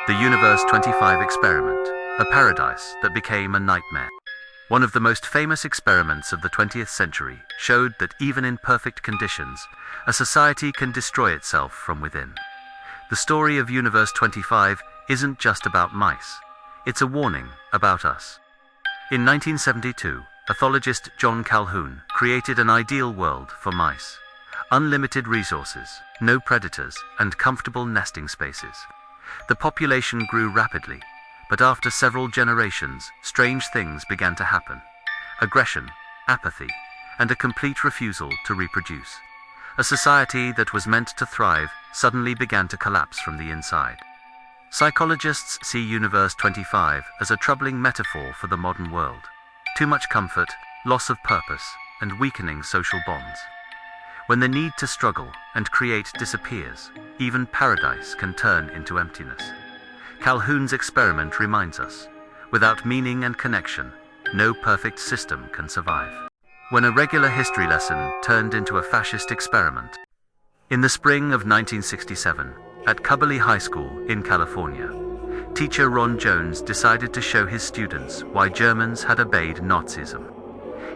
The Universe 25 experiment, a paradise that became a nightmare. One of the most famous experiments of the 20th century showed that even in perfect conditions, a society can destroy itself from within. The story of Universe 25 isn't just about mice. It's a warning about us. In 1972, ethologist John Calhoun created an ideal world for mice. Unlimited resources, no predators, and comfortable nesting spaces. The population grew rapidly, but after several generations, strange things began to happen. Aggression, apathy, and a complete refusal to reproduce. A society that was meant to thrive suddenly began to collapse from the inside. Psychologists see Universe 25 as a troubling metaphor for the modern world. Too much comfort, loss of purpose, and weakening social bonds. When the need to struggle and create disappears, even paradise can turn into emptiness. Calhoun's experiment reminds us, without meaning and connection, no perfect system can survive. When a regular history lesson turned into a fascist experiment. In the spring of 1967, at Cubberley High School in California, teacher Ron Jones decided to show his students why Germans had obeyed Nazism.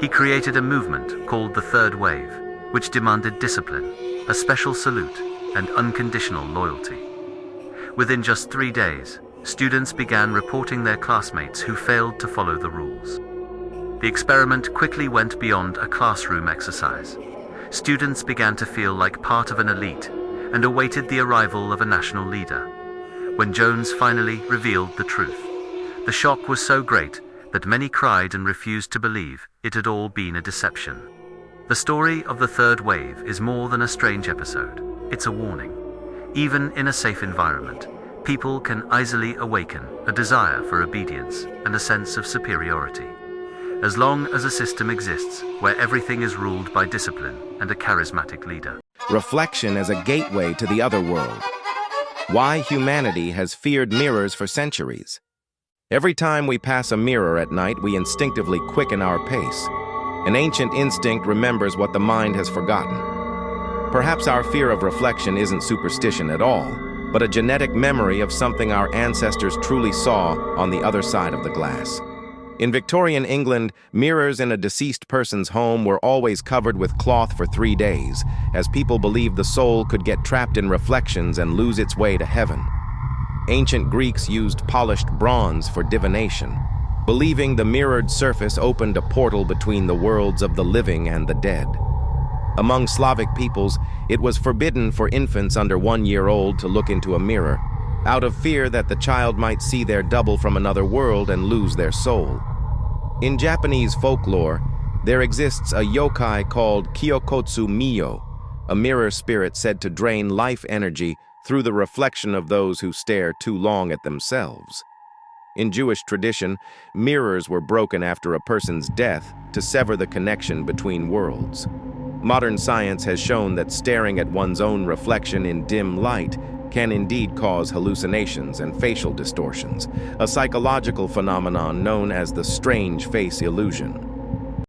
He created a movement called the Third Wave, which demanded discipline, a special salute, and unconditional loyalty. Within just 3 days, students began reporting their classmates who failed to follow the rules. The experiment quickly went beyond a classroom exercise. Students began to feel like part of an elite and awaited the arrival of a national leader. When Jones finally revealed the truth, the shock was so great that many cried and refused to believe it had all been a deception. The story of the Third Wave is more than a strange episode. It's a warning. Even in a safe environment, people can easily awaken a desire for obedience and a sense of superiority. As long as a system exists where everything is ruled by discipline and a charismatic leader. Reflection as a gateway to the other world. Why humanity has feared mirrors for centuries. Every time we pass a mirror at night, we instinctively quicken our pace. An ancient instinct remembers what the mind has forgotten. Perhaps our fear of reflection isn't superstition at all, but a genetic memory of something our ancestors truly saw on the other side of the glass. In Victorian England, mirrors in a deceased person's home were always covered with cloth for 3 days, as people believed the soul could get trapped in reflections and lose its way to heaven. Ancient Greeks used polished bronze for divination, believing the mirrored surface opened a portal between the worlds of the living and the dead. Among Slavic peoples, it was forbidden for infants under 1 year old to look into a mirror, out of fear that the child might see their double from another world and lose their soul. In Japanese folklore, there exists a yokai called Kyokotsu Miyo, a mirror spirit said to drain life energy through the reflection of those who stare too long at themselves. In Jewish tradition, mirrors were broken after a person's death to sever the connection between worlds. Modern science has shown that staring at one's own reflection in dim light can indeed cause hallucinations and facial distortions, a psychological phenomenon known as the strange face illusion.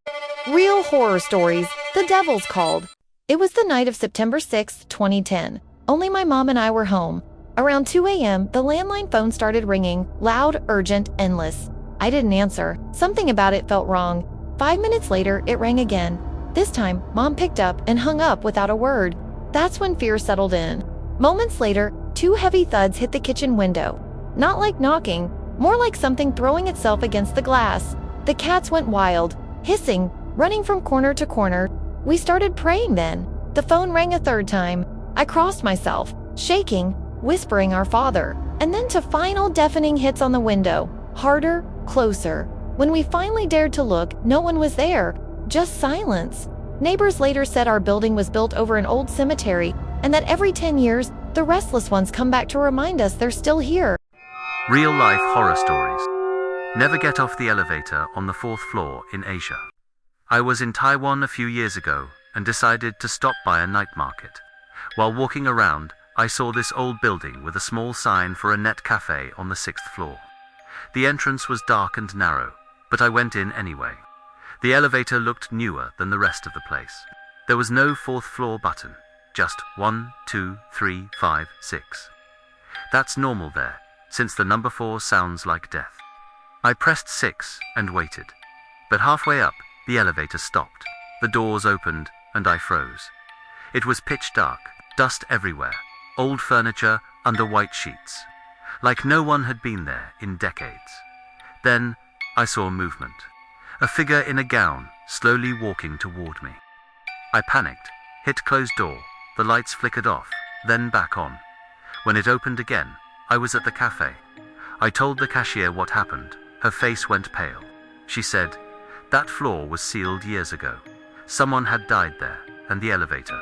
Real horror stories, The Devil's Called. It was the night of September 6, 2010. Only my mom and I were home. Around 2 a.m., the landline phone started ringing, loud, urgent, endless. I didn't answer. Something about it felt wrong. 5 minutes later, it rang again. This time, Mom picked up and hung up without a word. That's when fear settled in. Moments later, 2 heavy thuds hit the kitchen window. Not like knocking, more like something throwing itself against the glass. The cats went wild, hissing, running from corner to corner. We started praying then. The phone rang a 3rd time. I crossed myself, shaking, whispering our Father, and then to final deafening hits on the window. Harder, closer. When we finally dared to look, no one was there, just silence. Neighbors later said our building was built over an old cemetery, and that every 10 years, the restless ones come back to remind us they're still here. Real-life horror stories. Never get off the elevator on the 4th floor in Asia. I was in Taiwan a few years ago and decided to stop by a night market. While walking around, I saw this old building with a small sign for a net cafe on the 6th floor. The entrance was dark and narrow, but I went in anyway. The elevator looked newer than the rest of the place. There was no 4th floor button, just 1, 2, 3, 5, 6. That's normal there. since the number 4 sounds like death. I pressed 6 and waited. But halfway up, the elevator stopped. The doors opened, and I froze. It was pitch dark, dust everywhere, old furniture under white sheets, like no one had been there in decades. Then I saw movement. A figure in a gown, slowly walking toward me. I panicked, hit closed door, the lights flickered off, then back on. When it opened again, I was at the cafe. I told the cashier what happened. Her face went pale. She said, "That floor was sealed years ago. Someone had died there, and the elevator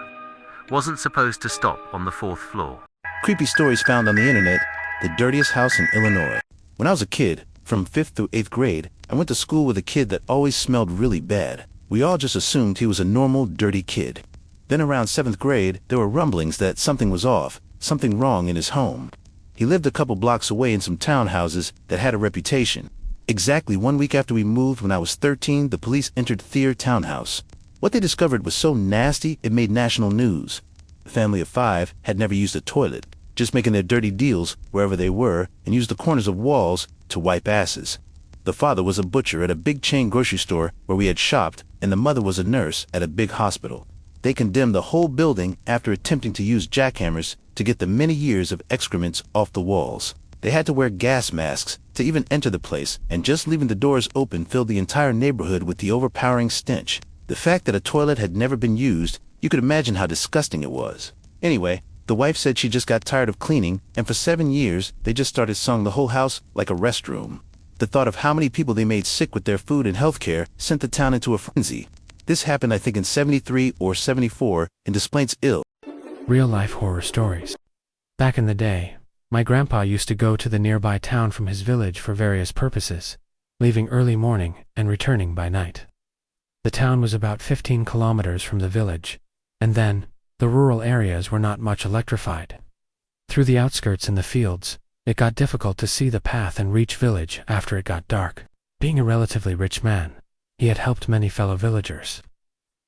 wasn't supposed to stop on the 4th floor." Creepy stories found on the internet. The dirtiest house in Illinois. When I was a kid, from 5th through 8th grade, I went to school with a kid that always smelled really bad. We all just assumed he was a normal, dirty kid. Then around 7th grade, there were rumblings that something was off, something wrong in his home. He lived a couple blocks away in some townhouses that had a reputation. Exactly 1 week after we moved, when I was 13, the police entered their townhouse. What they discovered was so nasty, it made national news. The family of 5 had never used a toilet, just making their dirty deals wherever they were and used the corners of walls to wipe asses. The father was a butcher at a big chain grocery store where we had shopped, and the mother was a nurse at a big hospital. They condemned the whole building after attempting to use jackhammers to get the many years of excrements off the walls. They had to wear gas masks to even enter the place, and just leaving the doors open filled the entire neighborhood with the overpowering stench. The fact that a toilet had never been used, you could imagine how disgusting it was. Anyway, the wife said she just got tired of cleaning, and for 7 years, they just started selling the whole house like a restroom. The thought of how many people they made sick with their food and healthcare sent the town into a frenzy. This happened, I think, in 73 or 74 in Des Plaines, Ill. Real-life horror stories. Back in the day, my grandpa used to go to the nearby town from his village for various purposes, leaving early morning and returning by night. The town was about 15 kilometers from the village, and then, the rural areas were not much electrified. Through the outskirts and the fields, it got difficult to see the path and reach village after it got dark. Being a relatively rich man, he had helped many fellow villagers.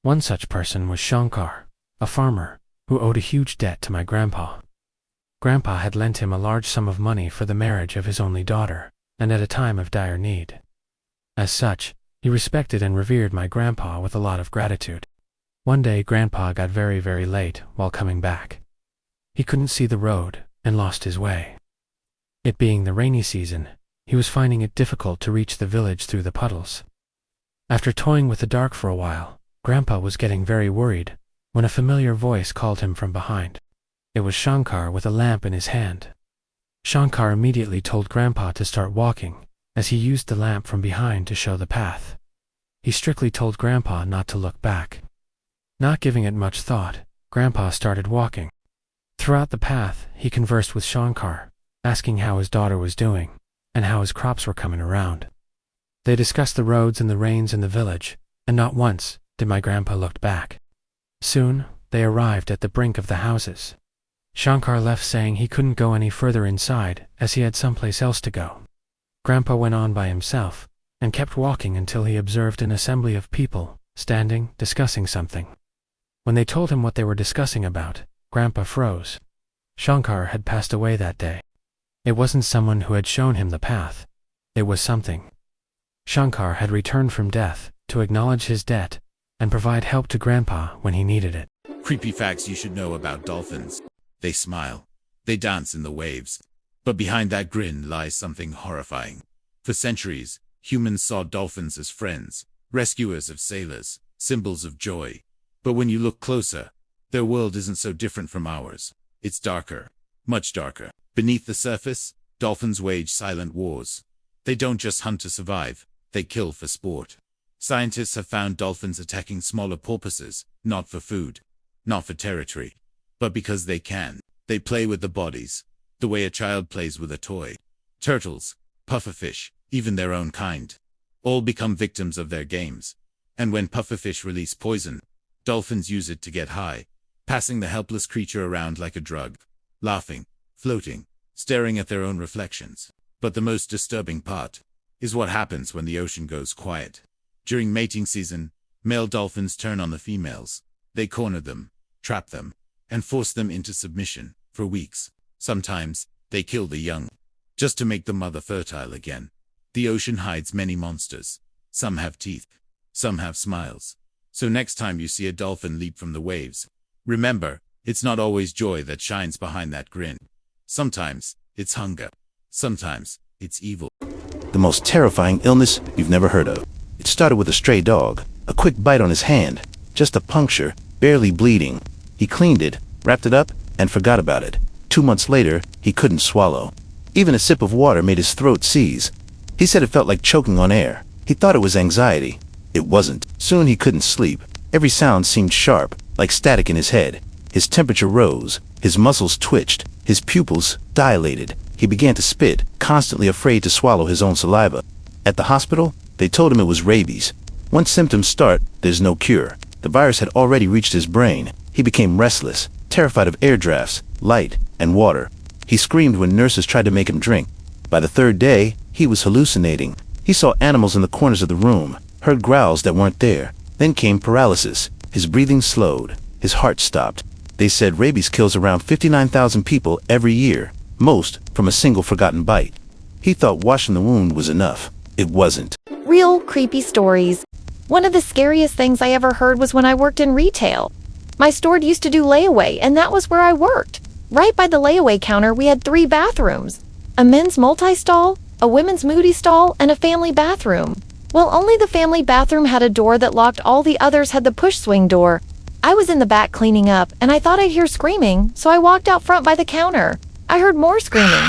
One such person was Shankar, a farmer, who owed a huge debt to my grandpa. Grandpa had lent him a large sum of money for the marriage of his only daughter, and at a time of dire need. As such, he respected and revered my grandpa with a lot of gratitude. One day Grandpa got very, very late while coming back. He couldn't see the road and lost his way. It being the rainy season, he was finding it difficult to reach the village through the puddles. After toying with the dark for a while, Grandpa was getting very worried when a familiar voice called him from behind. It was Shankar with a lamp in his hand. Shankar immediately told Grandpa to start walking, as he used the lamp from behind to show the path. He strictly told Grandpa not to look back. Not giving it much thought, Grandpa started walking. Throughout the path, he conversed with Shankar, asking how his daughter was doing, and how his crops were coming around. They discussed the roads and the rains in the village, and not once did my grandpa look back. Soon, they arrived at the brink of the houses. Shankar left saying he couldn't go any further inside as he had someplace else to go. Grandpa went on by himself, and kept walking until he observed an assembly of people, standing, discussing something. When they told him what they were discussing about, Grandpa froze. Shankar had passed away that day. It wasn't someone who had shown him the path. It was something. Shankar had returned from death to acknowledge his debt and provide help to Grandpa when he needed it. Creepy facts you should know about dolphins. They smile. They dance in the waves. But behind that grin lies something horrifying. For centuries, humans saw dolphins as friends, rescuers of sailors, symbols of joy. But when you look closer, their world isn't so different from ours. It's darker, much darker. Beneath the surface, dolphins wage silent wars. They don't just hunt to survive, they kill for sport. Scientists have found dolphins attacking smaller porpoises, not for food, not for territory, but because they can. They play with the bodies, the way a child plays with a toy. Turtles, pufferfish, even their own kind, all become victims of their games. And when pufferfish release poison, dolphins use it to get high, passing the helpless creature around like a drug, laughing, floating, staring at their own reflections. But the most disturbing part is what happens when the ocean goes quiet. During mating season, male dolphins turn on the females. They corner them, trap them, and force them into submission for weeks. Sometimes, they kill the young. just to make the mother fertile again. The ocean hides many monsters. Some have teeth. Some have smiles. So next time you see a dolphin leap from the waves, remember, it's not always joy that shines behind that grin. Sometimes, it's hunger. Sometimes, it's evil. The most terrifying illness you've never heard of. It started with a stray dog, a quick bite on his hand, just a puncture, barely bleeding. He cleaned it, wrapped it up, and forgot about it. 2 months later, he couldn't swallow. Even a sip of water made his throat seize. He said it felt like choking on air. He thought it was anxiety. It wasn't. Soon he couldn't sleep. Every sound seemed sharp, like static in his head. His temperature rose. His muscles twitched. His pupils dilated. He began to spit, constantly afraid to swallow his own saliva. At the hospital, they told him it was rabies. Once symptoms start, there's no cure. The virus had already reached his brain. He became restless, terrified of air drafts, light, and water. He screamed when nurses tried to make him drink. By the third day, he was hallucinating. He saw animals in the corners of the room, heard growls that weren't there. Then came paralysis. His breathing slowed. His heart stopped. They said rabies kills around 59,000 people every year, most from a single forgotten bite. He thought washing the wound was enough. It wasn't. Real creepy stories. One of the scariest things I ever heard was when I worked in retail. My store used to do layaway, and that was where I worked. Right by the layaway counter, we had 3 bathrooms. A men's multi-stall, a women's moody stall, and a family bathroom. Well, only the family bathroom had a door that locked, all the others had the push swing door. I was in the back cleaning up, and I thought I'd hear screaming, so I walked out front by the counter. I heard more screaming.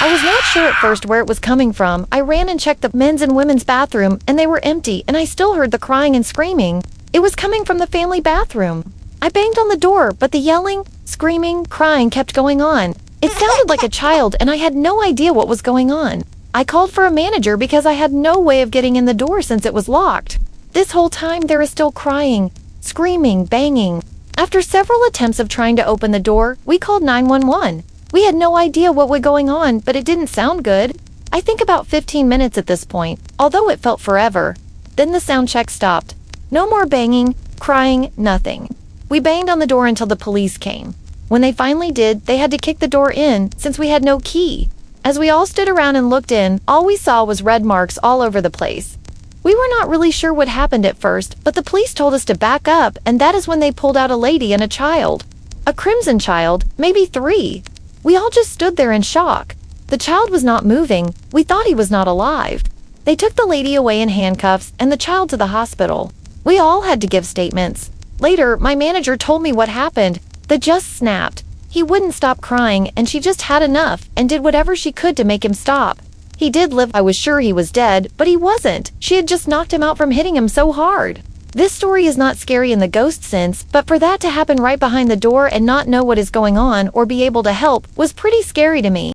I was not sure at first where it was coming from. I ran and checked the men's and women's bathroom, and they were empty, and I still heard the crying and screaming. It was coming from the family bathroom. I banged on the door, but the yelling, screaming, crying kept going on. It sounded like a child, and I had no idea what was going on. I called for a manager because I had no way of getting in the door since it was locked. This whole time there is still crying, screaming, banging. After several attempts of trying to open the door, we called 911. We had no idea what was going on, but it didn't sound good. I think about 15 minutes at this point, although it felt forever. Then the sound check stopped. No more banging, crying, nothing. We banged on the door until the police came. When they finally did, they had to kick the door in since we had no key. As we all stood around and looked in, all we saw was red marks all over the place. We were not really sure what happened at first, but the police told us to back up, and that is when they pulled out a lady and a child. A crimson child, maybe 3. We all just stood there in shock. The child was not moving. We thought he was not alive. They took the lady away in handcuffs and the child to the hospital. We all had to give statements. Later, my manager told me what happened. The just snapped. He wouldn't stop crying, and she just had enough and did whatever she could to make him stop. He did live. I was sure he was dead, but he wasn't. She had just knocked him out from hitting him so hard. This story is not scary in the ghost sense, but for that to happen right behind the door and not know what is going on or be able to help was pretty scary to me.